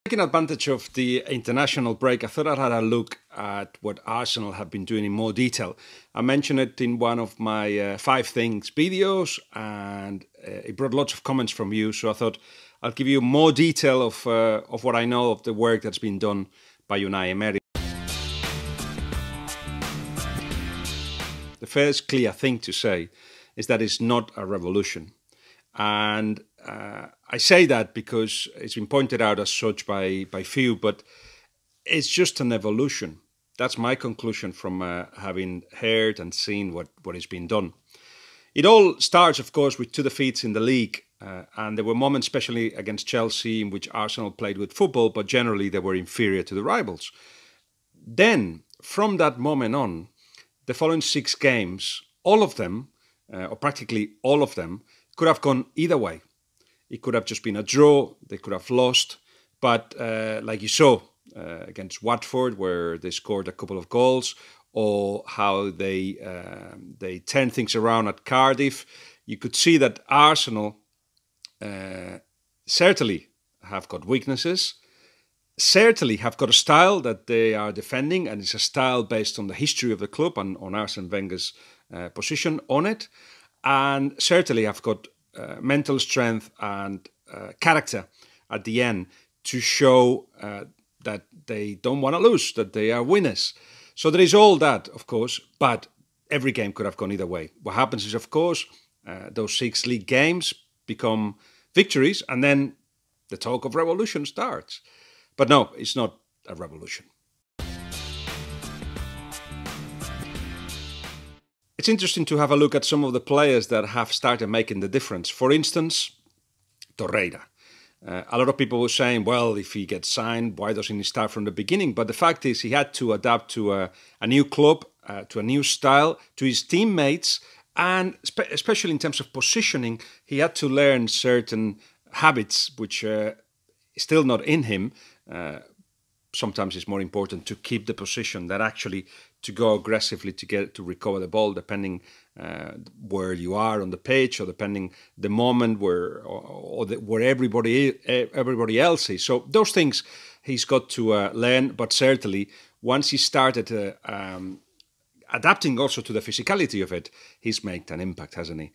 Taking advantage of the international break, I thought I'd had a look at what Arsenal have been doing in more detail. I mentioned it in one of my 5 things videos, and it brought lots of comments from you, so I thought I'll give you more detail of what I know of the work that's been done by Unai Emery. The first clear thing to say is that it's not a revolution. And I say that because it's been pointed out as such by few, but it's just an evolution. That's my conclusion from having heard and seen what has been done. It all starts, of course, with 2 defeats in the league. And there were moments, especially against Chelsea, in which Arsenal played with football, but generally they were inferior to the rivals. Then, from that moment on, the following 6 games, all of them, or practically all of them, could have gone either way. It could have just been a draw, they could have lost, but like you saw against Watford, where they scored a couple of goals, or how they turned things around at Cardiff, you could see that Arsenal certainly have got weaknesses, certainly have got a style that they are defending, and it's a style based on the history of the club and on Arsene Wenger's position on it, and certainly have got mental strength and character at the end to show that they don't want to lose, that they are winners. So there is all that, of course, but every game could have gone either way. What happens is, of course, those 6 league games become victories, and then the talk of revolution starts. But no, it's not a revolution. It's interesting to have a look at some of the players that have started making the difference. For instance, Torreira. A lot of people were saying, well, if he gets signed, why doesn't he start from the beginning? But the fact is he had to adapt to a new club, to a new style, to his teammates, and especially in terms of positioning, he had to learn certain habits which are still not in him. Sometimes it's more important to keep the position than actually to go aggressively to recover the ball, depending where you are on the pitch, or depending the moment where everybody else is. So those things he's got to learn. But certainly once he started adapting also to the physicality of it, he's made an impact, hasn't he?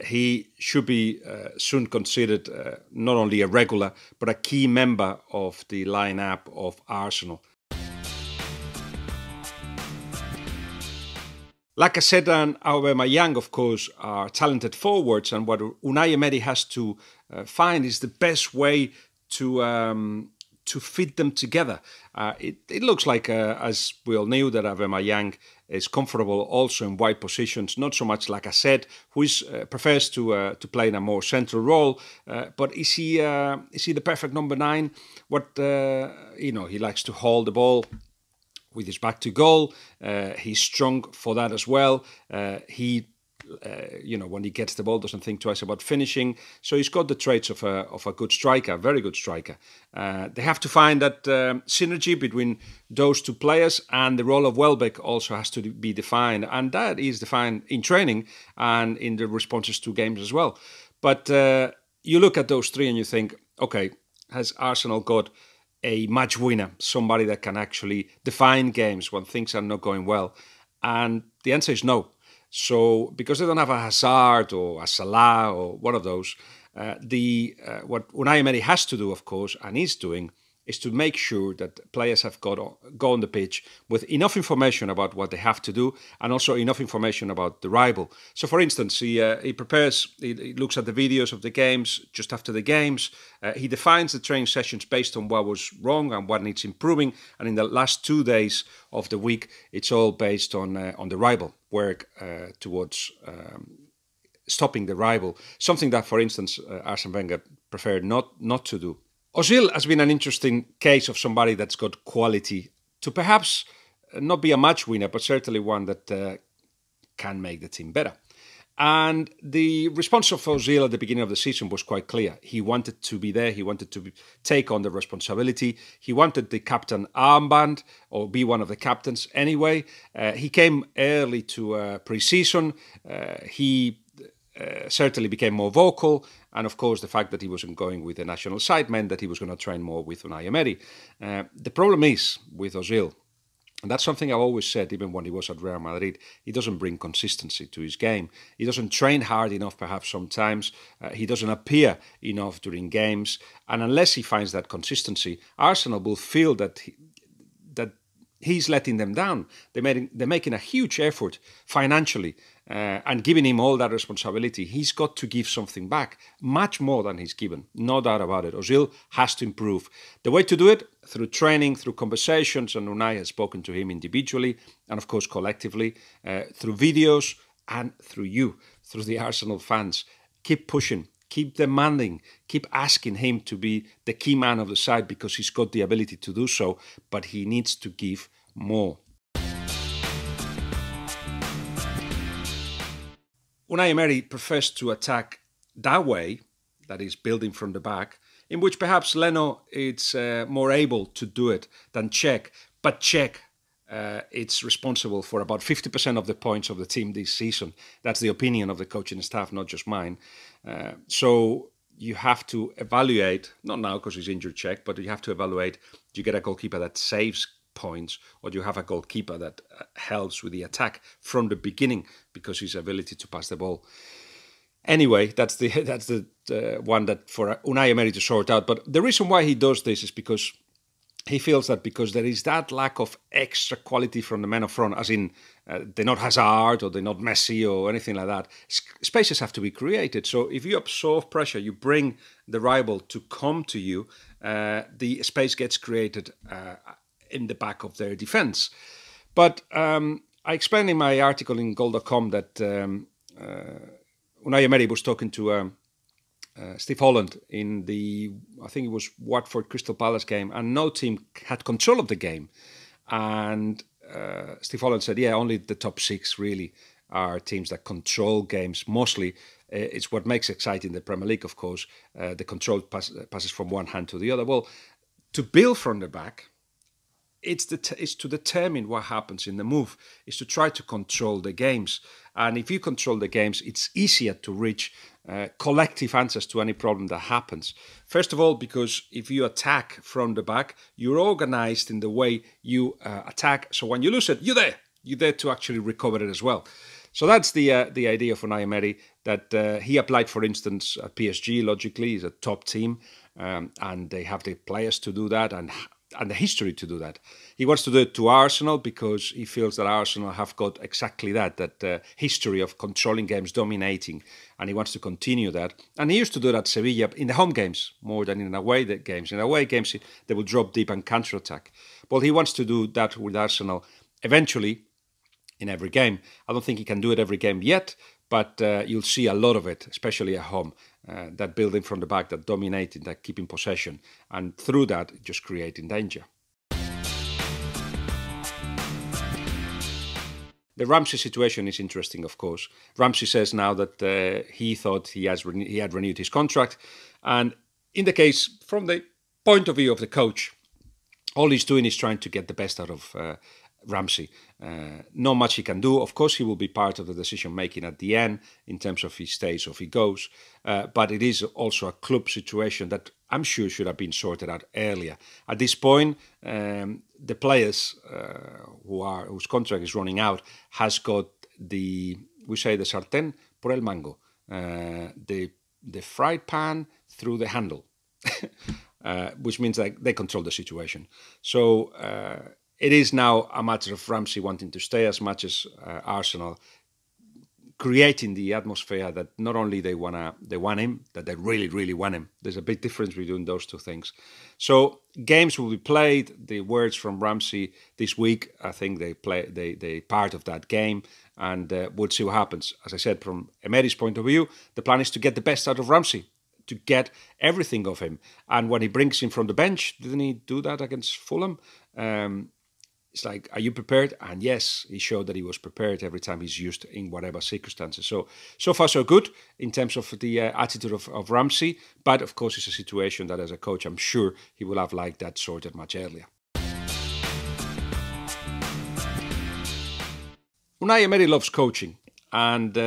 He should be soon considered not only a regular, but a key member of the lineup of Arsenal. Lacazette and Aubameyang, of course, are talented forwards, and what Unai Emery has to find is the best way to fit them together. It looks like, as we all knew, that Aubameyang is comfortable also in wide positions, not so much Lacazette, who prefers to play in a more central role. But is he the perfect number 9? He likes to hold the ball with his back to goal. He's strong for that as well. When he gets the ball, doesn't think twice about finishing. So he's got the traits of a good striker, a very good striker. They have to find that synergy between those 2 players, and the role of Welbeck also has to be defined, and that is defined in training and in the responses to games as well. But you look at those 3 and you think, okay, has Arsenal got a match winner, somebody that can actually define games when things are not going well? And the answer is no. So, because they don't have a Hazard or a Salah or one of those, what Unai Emery has to do, of course, and is doing, is to make sure that players have go on the pitch with enough information about what they have to do, and also enough information about the rival. So, for instance, he looks at the videos of the games just after the games. He defines the training sessions based on what was wrong and what needs improving. And in the last 2 days of the week, it's all based on the rival, work towards stopping the rival. Something that, for instance, Arsene Wenger preferred not to do. Ozil has been an interesting case of somebody that's got quality to perhaps not be a match winner, but certainly one that can make the team better. And the response of Ozil at the beginning of the season was quite clear. He wanted to be there. He wanted to take on the responsibility. He wanted the captain armband, or be one of the captains anyway. He came early to pre-season. He certainly became more vocal, and of course the fact that he wasn't going with the national side meant that he was going to train more with Unai Emery. The problem is with Ozil, and that's something I've always said, even when he was at Real Madrid, he doesn't bring consistency to his game. He doesn't train hard enough, perhaps sometimes. He doesn't appear enough during games. And unless he finds that consistency, Arsenal will feel that he's letting them down. They're making a huge effort financially and giving him all that responsibility. He's got to give something back, much more than he's given. No doubt about it. Ozil has to improve. The way to do it, through training, through conversations, and Unai has spoken to him individually and, of course, collectively, through videos and through you, through the Arsenal fans. Keep pushing. Keep demanding, keep asking him to be the key man of the side because he's got the ability to do so, but he needs to give more. Unai Emery prefers to attack that way, that is building from the back, in which perhaps Leno is more able to do it than Cech, but Cech it's responsible for about 50% of the points of the team this season. That's the opinion of the coaching staff, not just mine. So you have to evaluate, not now because he's injured, Cech, but you have to evaluate, do you get a goalkeeper that saves points, or do you have a goalkeeper that helps with the attack from the beginning because his ability to pass the ball? Anyway, that's the one that for Unai Emery to sort out. But the reason why he does this is because he feels that because there is that lack of extra quality from the men up front, as in they're not Hazard or they're not Messi or anything like that, spaces have to be created. So if you absorb pressure, you bring the rival to come to you, the space gets created in the back of their defence. But I explained in my article in goal.com that Unai Emery was talking to Steve Holland in the, I think it was Watford Crystal Palace game, and no team had control of the game. And Steve Holland said, yeah, only the top six really are teams that control games mostly. It's what makes exciting the Premier League, of course, the controlled passes from one hand to the other. Well, to build from the back, it's to determine what happens in the move. It's to try to control the games. And if you control the games, it's easier to reach collective answers to any problem that happens. First of all, because if you attack from the back, you're organized in the way you attack. So when you lose it, you're there to actually recover it as well. So that's the idea for Unai Emery, that he applied, for instance, at PSG. Logically, is a top team, and they have the players to do that and the history to do that. He wants to do it to Arsenal because he feels that Arsenal have got exactly that history of controlling games, dominating, and he wants to continue that. And he used to do that at Sevilla in the home games more than in away games. In away games, they will drop deep and counter-attack. Well, he wants to do that with Arsenal eventually in every game. I don't think he can do it every game yet, but you'll see a lot of it, especially at home. That building from the back, that dominating, that keeping possession, and through that, just creating danger. The Ramsey situation is interesting, of course. Ramsey says now that he thought he had renewed his contract, and in the case, from the point of view of the coach, all he's doing is trying to get the best out of Ramsey. Not much he can do. Of course, he will be part of the decision making at the end in terms of he stays or if he goes. But it is also a club situation that I'm sure should have been sorted out earlier. At this point, the players whose contract is running out has got the sartén por el mango, the fried pan through the handle, which means that they control the situation. So it is now a matter of Ramsey wanting to stay as much as Arsenal, creating the atmosphere that not only they want him, that they really, really want him. There's a big difference between those two things. So games will be played. The words from Ramsey this week, I think they part of that game, and we'll see what happens. As I said, from Emery's point of view, the plan is to get the best out of Ramsey, to get everything of him. And when he brings him from the bench, didn't he do that against Fulham? It's like, are you prepared? And yes, he showed that he was prepared every time he's used in whatever circumstances. So far so good in terms of the attitude of Ramsey. But of course, it's a situation that as a coach, I'm sure he will have liked that sorted much earlier. Unai Emery loves coaching. And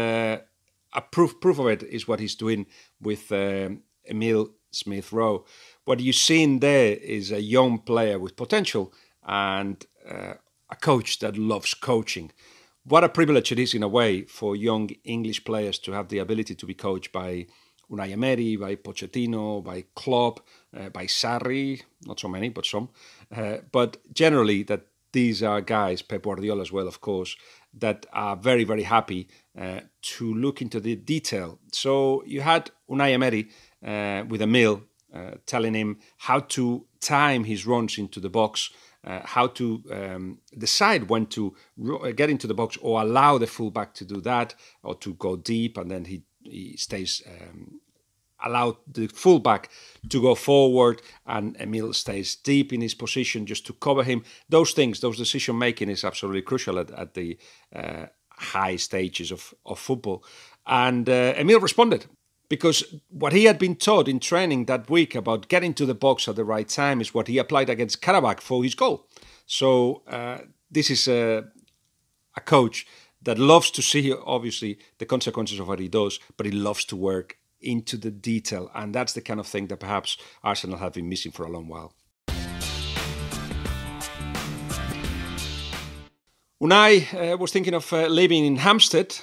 a proof of it is what he's doing with Emil Smith Rowe. What you're seeing there is a young player with potential and a coach that loves coaching. What a privilege it is in a way for young English players to have the ability to be coached by Unai Emery, by Pochettino, by Klopp, by Sarri, not so many, but some. But generally that these are guys, Pep Guardiola as well, of course, that are very, very happy to look into the detail. So you had Unai Emery with Emil telling him how to time his runs into the box, how to decide when to get into the box or allow the fullback to do that or to go deep, and then he stays allow the fullback to go forward and Emil stays deep in his position just to cover him. Those things, those decision making is absolutely crucial at the high stages of football. And Emil responded, because what he had been taught in training that week about getting to the box at the right time is what he applied against Karabakh for his goal. So this is a coach that loves to see, obviously, the consequences of what he does, but he loves to work into the detail. And that's the kind of thing that perhaps Arsenal have been missing for a long while. Unai was thinking of living in Hampstead,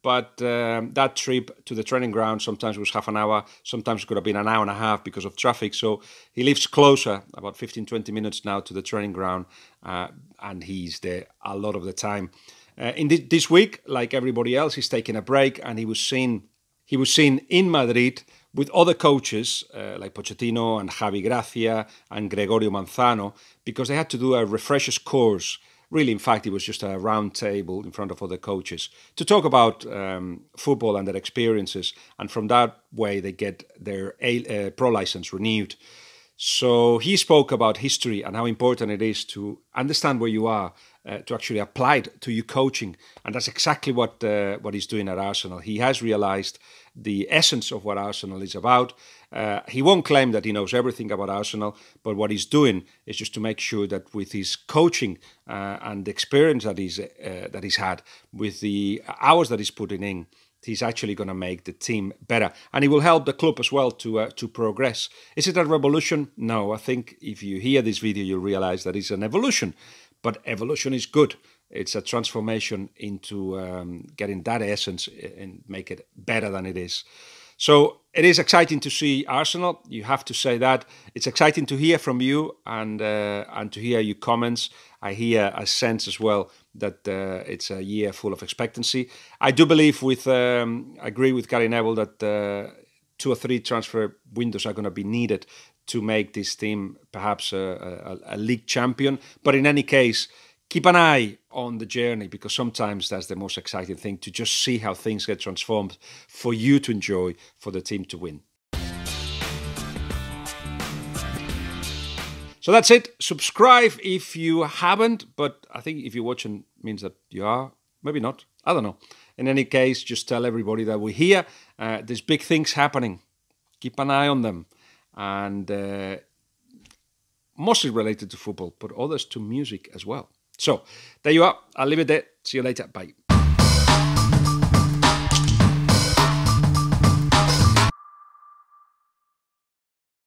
but that trip to the training ground sometimes was half an hour, sometimes it could have been an hour and a half because of traffic. So he lives closer, about 15-20 minutes now to the training ground, and he's there a lot of the time. In this week, like everybody else, he's taking a break, and he was seen in Madrid with other coaches like Pochettino and Javi Gracia and Gregorio Manzano, because they had to do a refreshers course. Really, in fact, it was just a round table in front of other coaches to talk about football and their experiences. And from that way, they get their pro license renewed. So he spoke about history and how important it is to understand where you are, to actually apply it to your coaching. And that's exactly what he's doing at Arsenal. He has realized the essence of what Arsenal is about. He won't claim that he knows everything about Arsenal, but what he's doing is just to make sure that with his coaching and the experience that he's had, with the hours that he's putting in, he's actually going to make the team better. And he will help the club as well to progress. Is it a revolution? No, I think if you hear this video, you'll realize that it's an evolution. But evolution is good. It's a transformation into getting that essence and make it better than it is. So it is exciting to see Arsenal. You have to say that. It's exciting to hear from you and to hear your comments. I hear a sense as well that it's a year full of expectancy. I do believe agree with Gary Neville that 2 or 3 transfer windows are going to be needed to make this team perhaps a league champion. But in any case, keep an eye on the journey, because sometimes that's the most exciting thing, to just see how things get transformed for you to enjoy, for the team to win. So that's it. Subscribe if you haven't, but I think if you're watching means that you are. Maybe not. I don't know. In any case, just tell everybody that we're here. There's big things happening. Keep an eye on them. And mostly related to football, but others to music as well. So there you are. I'll leave it there. See you later. Bye.